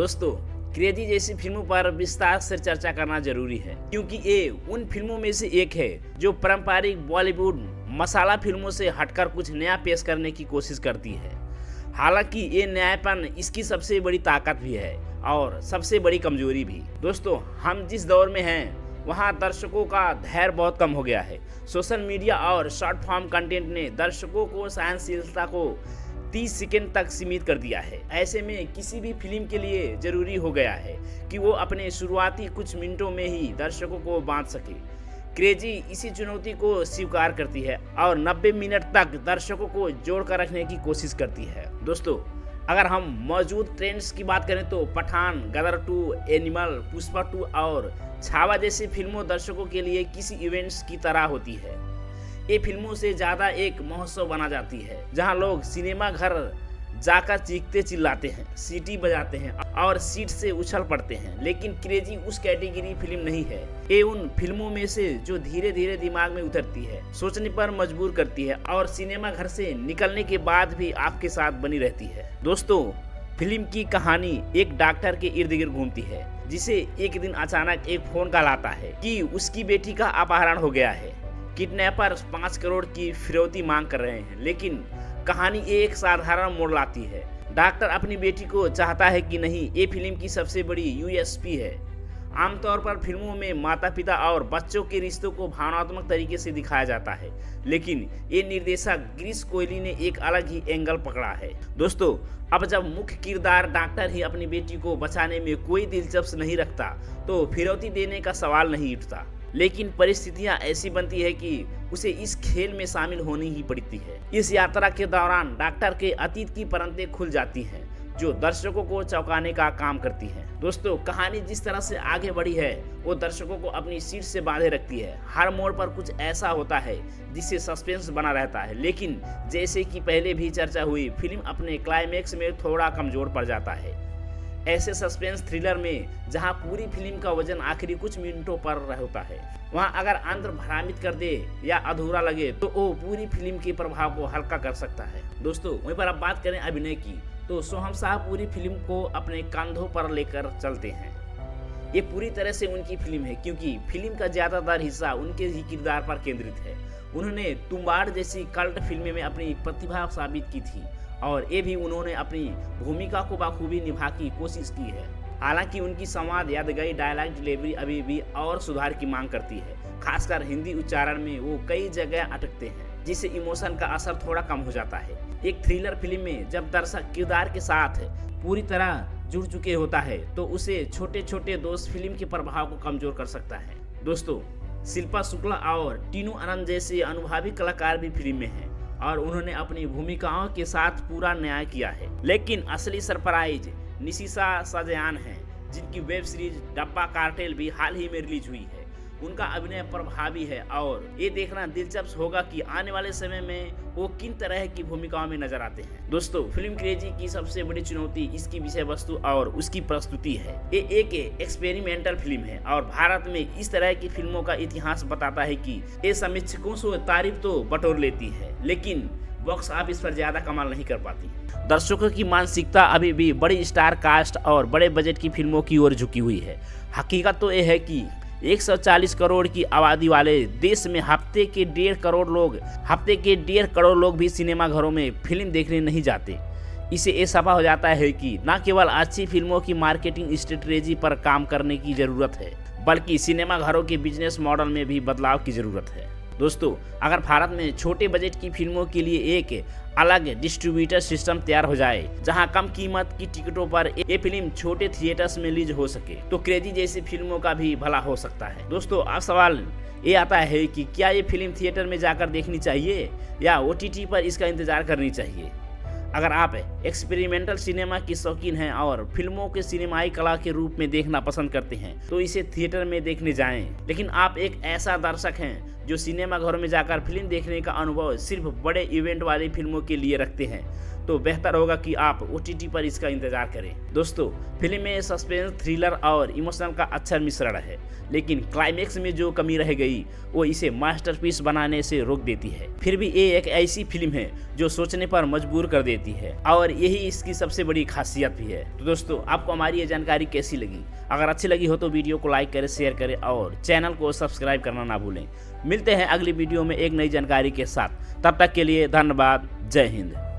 दोस्तों, क्रेजी जैसी फिल्मों पर विस्तार से चर्चा करना जरूरी है क्योंकि ये उन फिल्मों में से एक है जो पारंपरिक बॉलीवुड मसाला फिल्मों से हटकर कुछ नया पेश करने की कोशिश करती है। हालांकि ये नयापन इसकी सबसे बड़ी ताकत भी है और सबसे बड़ी कमजोरी भी। दोस्तों, हम जिस दौर में हैं वहाँ दर्शकों का धैर्य बहुत कम हो गया है। सोशल मीडिया और शॉर्ट फॉर्म कंटेंट ने दर्शकों को सहनशीलता को 30 सेकंड तक सीमित कर दिया है। ऐसे में किसी भी फिल्म के लिए जरूरी हो गया है कि वो अपने शुरुआती कुछ मिनटों में ही दर्शकों को बांध सके। क्रेजी इसी चुनौती को स्वीकार करती है और 90 मिनट तक दर्शकों को जोड़कर रखने की कोशिश करती है। दोस्तों, अगर हम मौजूद ट्रेंड्स की बात करें तो पठान, गदर 2, एनिमल, पुष्पा 2 और छावा जैसी फिल्मों दर्शकों के लिए किसी इवेंट्स की तरह होती है। ये फिल्मों से ज़्यादा एक महोत्सव बना जाती है जहां लोग सिनेमा घर जाकर चीखते चिल्लाते हैं, सीटी बजाते हैं और सीट से उछल पड़ते हैं। लेकिन क्रेजी उस कैटेगरी फिल्म नहीं है। ये उन फिल्मों में से जो धीरे धीरे दिमाग में उतरती है, सोचने पर मजबूर करती है और सिनेमा घर से निकलने के बाद भी आपके साथ बनी रहती है। दोस्तों, फिल्म की कहानी एक डॉक्टर के इर्द गिर्द घूमती है जिसे एक दिन अचानक एक फोन कॉल आता है कि उसकी बेटी का अपहरण हो गया है। किडनैपर 5 करोड़ की फिरौती मांग कर रहे हैं, लेकिन कहानी एक साधारण मोड़ लाती है। डॉक्टर अपनी बेटी को चाहता है कि नहीं, ये फिल्म की सबसे बड़ी यूएसपी है। आमतौर पर फिल्मों में माता पिता और बच्चों के रिश्तों को भावनात्मक तरीके से दिखाया जाता है, लेकिन ये निर्देशक गिरीश कोहली ने एक अलग ही एंगल पकड़ा है। दोस्तों, अब जब मुख्य किरदार डॉक्टर ही अपनी बेटी को बचाने में कोई दिलचस्प नहीं रखता तो फिरौती देने का सवाल नहीं उठता। लेकिन परिस्थितियां ऐसी बनती है कि उसे इस खेल में शामिल होनी ही पड़ती है। इस यात्रा के दौरान डॉक्टर के अतीत की परतें खुल जाती हैं जो दर्शकों को चौंकाने का काम करती हैं। दोस्तों, कहानी जिस तरह से आगे बढ़ी है वो दर्शकों को अपनी सीट से बांधे रखती है। हर मोड़ पर कुछ ऐसा होता है जिससे सस्पेंस बना रहता है, लेकिन जैसे कि पहले भी चर्चा हुई, फिल्म अपने क्लाइमेक्स में थोड़ा कमजोर पड़ जाता है। ऐसे सस्पेंस थ्रिलर में जहां पूरी फिल्म का वजन आखिरी कुछ मिनटों पर होता है, वहां अगर अंत भ्रमित कर दे या अधूरा लगे तो वो पूरी फिल्म के प्रभाव को हल्का कर सकता है। दोस्तों, वहीं पर अब बात करें अभिनय की तो सोहम शाह पूरी फिल्म को अपने कंधों पर लेकर चलते हैं। ये पूरी तरह से उनकी फिल्म है क्योंकि फिल्म का ज्यादातर हिस्सा उनके ही किरदार पर केंद्रित है। उन्होंने तुम्बाड़ जैसी कल्ट फिल्म में अपनी प्रतिभा साबित की थी और ये भी उन्होंने अपनी भूमिका को बखूबी निभा की कोशिश की है। हालांकि उनकी संवाद, यादगारी, डायलॉग डिलीवरी अभी भी और सुधार की मांग करती है। खासकर हिंदी उच्चारण में वो कई जगह अटकते हैं जिससे इमोशन का असर थोड़ा कम हो जाता है। एक थ्रिलर फिल्म में जब दर्शक किरदार के साथ पूरी तरह जुड़ चुके होता है तो उसे छोटे छोटे दोष फिल्म के प्रभाव को कमजोर कर सकता है। दोस्तों, शिल्पा शुक्ला और टीनू आनंद जैसे अनुभवी कलाकार भी फिल्म में हैं और उन्होंने अपनी भूमिकाओं के साथ पूरा न्याय किया है। लेकिन असली सरप्राइज निशिशा सजयान है, जिनकी वेब सीरीज डब्बा कार्टेल भी हाल ही में रिलीज हुई है। उनका अभिनय प्रभावी है और ये देखना दिलचस्प होगा कि आने वाले समय में वो किन तरह की भूमिकाओं में नजर आते हैं। दोस्तों, फिल्म क्रेजी की सबसे बड़ी चुनौती इसकी विषय वस्तु और उसकी प्रस्तुति है। ये एक एक्सपेरिमेंटल फिल्म है और भारत में इस तरह की फिल्मों का इतिहास बताता है कि ये समीक्षकों से तारीफ तो बटोर लेती है, लेकिन बॉक्स ऑफिस पर ज्यादा कमाल नहीं कर पाती। दर्शकों की मानसिकता अभी भी बड़ी स्टार कास्ट और बड़े बजट की फिल्मों की ओर झुकी हुई है। हकीकत तो यह है कि 140 करोड़ की आबादी वाले देश में हफ्ते के 1.5 करोड़ लोग भी सिनेमा घरों में फिल्म देखने नहीं जाते। इसे ये सफा हो जाता है कि न केवल अच्छी फिल्मों की मार्केटिंग स्ट्रेटेजी पर काम करने की जरूरत है, बल्कि सिनेमा घरों के बिजनेस मॉडल में भी बदलाव की जरूरत है। दोस्तों, अगर भारत में छोटे बजट की फिल्मों के लिए एक अलग डिस्ट्रीब्यूटर सिस्टम तैयार हो जाए जहां कम कीमत की टिकटों पर ये फिल्म छोटे थिएटर्स में रिलीज हो सके तो क्रेजी जैसी फिल्मों का भी भला हो सकता है। दोस्तों, अब सवाल ये आता है कि क्या ये फिल्म थिएटर में जाकर देखनी चाहिए या OTT पर इसका इंतजार करनी चाहिए। अगर आप एक्सपेरिमेंटल सिनेमा की शौकीन हैं और फिल्मों के सिनेमाई कला के रूप में देखना पसंद करते हैं तो इसे थिएटर में देखने जाएं। लेकिन आप एक ऐसा दर्शक हैं जो सिनेमा घरों में जाकर फिल्म देखने का अनुभव सिर्फ बड़े इवेंट वाली फिल्मों के लिए रखते हैं तो बेहतर होगा कि आप OTT पर इसका इंतजार करें। दोस्तों, फिल्म में सस्पेंस, थ्रिलर और इमोशनल का अच्छा मिश्रण है, लेकिन क्लाइमेक्स में जो कमी रह गई वो इसे मास्टरपीस बनाने से रोक देती है। फिर भी ये एक ऐसी फिल्म है जो सोचने पर मजबूर कर देती है और यही इसकी सबसे बड़ी खासियत भी है। तो दोस्तों, आपको हमारी ये जानकारी कैसी लगी? अगर अच्छी लगी हो तो वीडियो को लाइक करें, शेयर करें और चैनल को सब्सक्राइब करना ना भूलें। मिलते हैं अगली वीडियो में एक नई जानकारी के साथ। तब तक के लिए धन्यवाद। जय हिंद।